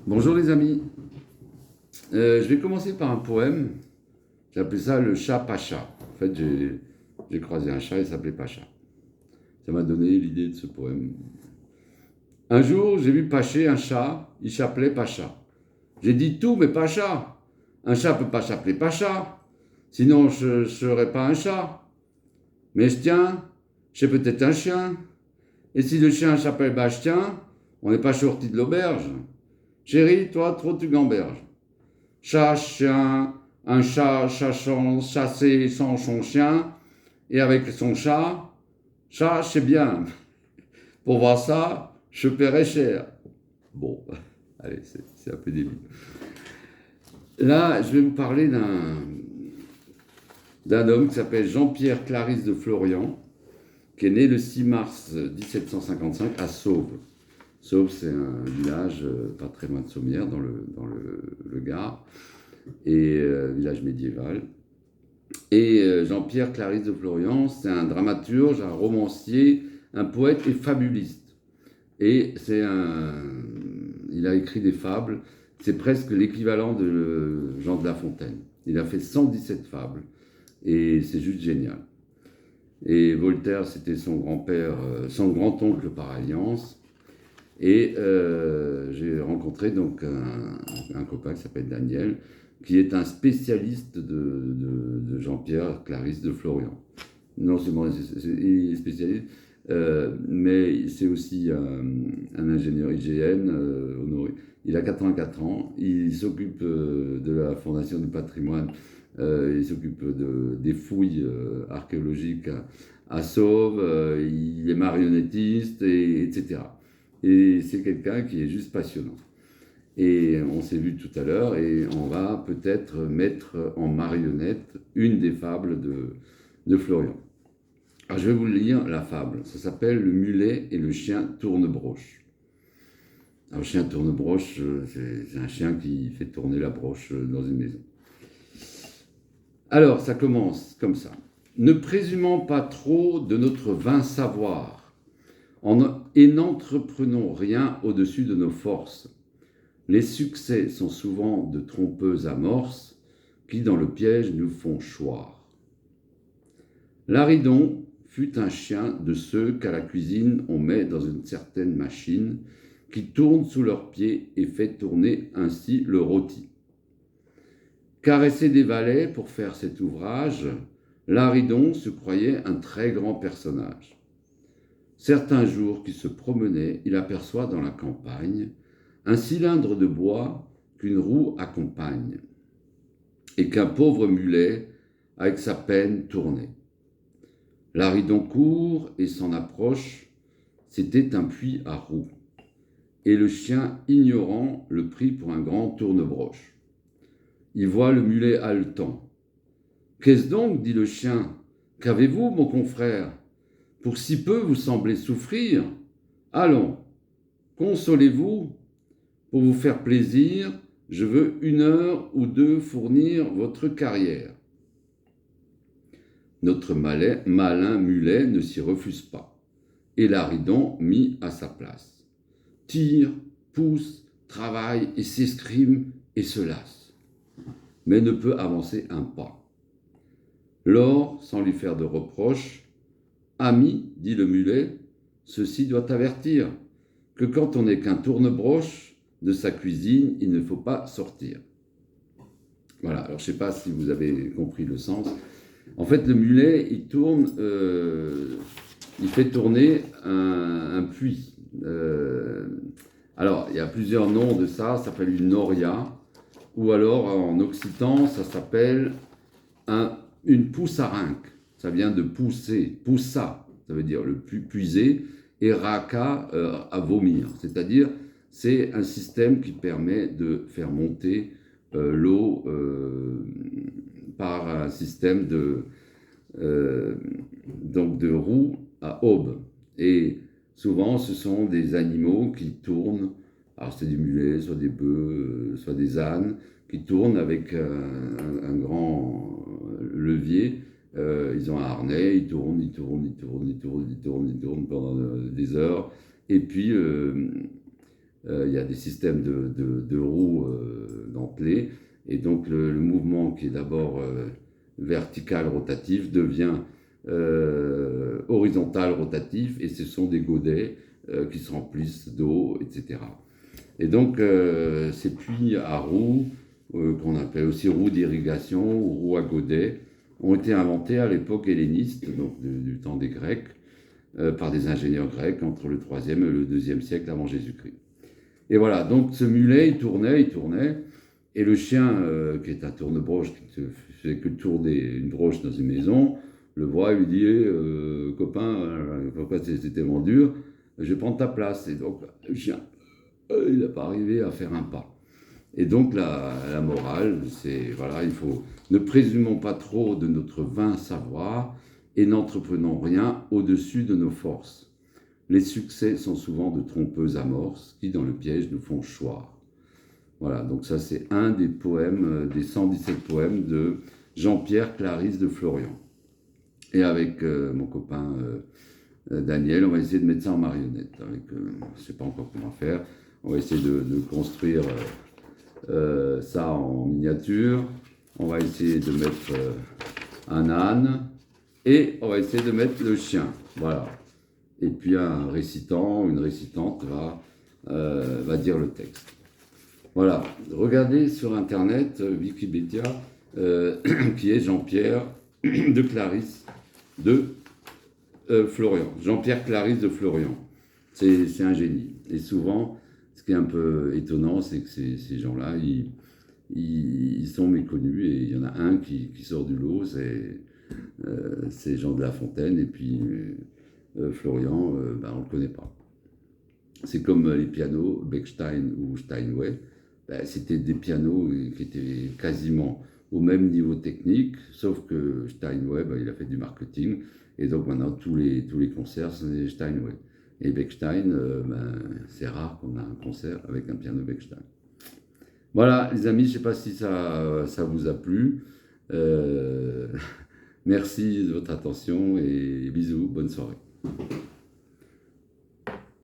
Bonjour les amis. Je vais commencer par un poème. J'ai appelé ça le chat Pacha. En fait, j'ai croisé un chat, il s'appelait Pacha. Ça m'a donné l'idée de ce poème. Un jour, j'ai vu pacher un chat, il s'appelait Pacha. J'ai dit tout, mais Pacha. Un chat peut pas s'appeler Pacha, sinon je ne serais pas un chat. Mais tiens, j'ai peut-être un chien. Et si le chien s'appelle Bastien, on n'est pas sorti de l'auberge. Chérie, toi, trop tu gamberges. Chat, chien, un chat chassé sans son chien, et avec son chat, c'est bien. Pour voir ça, je paierais cher. Bon, allez, c'est un peu débile. Là, je vais vous parler d'un homme qui s'appelle Jean-Pierre Clarisse de Florian, qui est né le 6 mars 1755 à Sauve. Sauve, c'est un village pas très loin de Sommières, dans le Gard, et village médiéval. Et Jean-Pierre Clarisse de Florian, c'est un dramaturge, un romancier, un poète et fabuliste. Et il a écrit des fables, c'est presque l'équivalent de Jean de La Fontaine. Il a fait 117 fables, et c'est juste génial. Et Voltaire, c'était son grand-père, son grand-oncle par alliance. Et j'ai rencontré donc un copain qui s'appelle Daniel, qui est un spécialiste de Jean-Pierre Clarisse de Florian. Non seulement il est spécialiste, mais c'est aussi un ingénieur IGN, honoré. Il a 84 ans, il s'occupe de la Fondation du patrimoine, il s'occupe des fouilles archéologiques à Sauve, il est marionnettiste, etc. Et c'est quelqu'un qui est juste passionnant. Et on s'est vu tout à l'heure et on va peut-être mettre en marionnette une des fables de Florian. Alors je vais vous lire la fable. Ça s'appelle Le mulet et le chien tourne-broche. Alors le chien tourne-broche, c'est un chien qui fait tourner la broche dans une maison. Alors ça commence comme ça. Ne présumons pas trop de notre vain savoir et n'entreprenons rien au-dessus de nos forces. Les succès sont souvent de trompeuses amorces qui, dans le piège, nous font choir. Laridon fut un chien de ceux qu'à la cuisine on met dans une certaine machine qui tourne sous leurs pieds et fait tourner ainsi le rôti. Caressé des valets pour faire cet ouvrage, Laridon se croyait un très grand personnage. Certains jours qu'il se promenait, il aperçoit dans la campagne un cylindre de bois qu'une roue accompagne, et qu'un pauvre mulet, avec sa peine, tournait. Laridon court et s'en approche, c'était un puits à roues, et le chien, ignorant, le prit pour un grand tourne-broche. Il voit le mulet haletant. « Qu'est-ce donc, dit le chien, qu'avez-vous, mon confrère? Pour si peu vous semblez souffrir. Allons, consolez-vous. Pour vous faire plaisir, je veux 1 heure ou 2 fournir votre carrière. » Notre malin mulet ne s'y refuse pas, et Laridon mit à sa place. Tire, pousse, travaille et s'escrime et se lasse, mais ne peut avancer un pas. Lors, sans lui faire de reproche, « Ami, dit le mulet, ceci doit avertir que quand on n'est qu'un tourne-broche, de sa cuisine, il ne faut pas sortir. » Voilà, alors je ne sais pas si vous avez compris le sens. En fait, le mulet, il tourne, il fait tourner un puits. Alors, il y a plusieurs noms de ça s'appelle une noria, ou alors en occitan, ça s'appelle une poussarinque. Ça vient de pousser, poussa, ça veut dire le puiser, et raka, à vomir, c'est-à-dire c'est un système qui permet de faire monter l'eau par un système donc de roue à aube. Et souvent, ce sont des animaux qui tournent, alors c'est des mulets, soit des bœufs, soit des ânes, qui tournent avec un grand levier. Ils ont un harnais, ils tournent pendant des heures. Et puis, il y a des systèmes de roues dentelées, et donc le mouvement qui est d'abord vertical rotatif devient horizontal rotatif, et ce sont des godets qui se remplissent d'eau, etc. Et donc ces puits à roues, qu'on appelle aussi roues d'irrigation ou roues à godets, ont été inventés à l'époque helléniste, donc du temps des Grecs, par des ingénieurs grecs entre le 3e et le 2e siècle avant Jésus-Christ. Et voilà, donc ce mulet, il tournait, et le chien, qui est un tourne-broche, qui ne fait que tourner une broche dans une maison, le voit et lui dit copain, pourquoi c'est tellement dur, je vais prendre ta place. Et donc le chien, il n'a pas arrivé à faire un pas. Et donc la morale, c'est voilà, ne présumons pas trop de notre vain savoir et n'entreprenons rien au-dessus de nos forces. Les succès sont souvent de trompeuses amorces qui, dans le piège, nous font choir. Voilà, donc ça c'est un des poèmes, des 117 poèmes de Jean-Pierre Clarisse de Florian. Et avec mon copain Daniel, on va essayer de mettre ça en marionnette. Je ne sais pas encore comment faire. On va essayer de construire ça en miniature. On va essayer de mettre un âne. Et on va essayer de mettre le chien. Voilà. Et puis un récitant ou une récitante va dire le texte. Voilà. Regardez sur Internet, Wikipédia, qui est Jean-Pierre de Clarisse de Florian. Jean-Pierre Clarisse de Florian. C'est un génie. Et souvent, ce qui est un peu étonnant, c'est que ces gens-là, ils sont méconnus. Et il y en a un qui sort du lot, c'est Jean de La Fontaine. Et puis Florian, on ne le connaît pas. C'est comme les pianos, Bechstein ou Steinway. C'était des pianos qui étaient quasiment au même niveau technique, sauf que Steinway, il a fait du marketing. Et donc maintenant, tous les concerts, c'est Steinway. Et Bechstein, c'est rare qu'on a un concert avec un piano Bechstein. Voilà, les amis, je ne sais pas si ça vous a plu. Merci de votre attention et bisous, bonne soirée.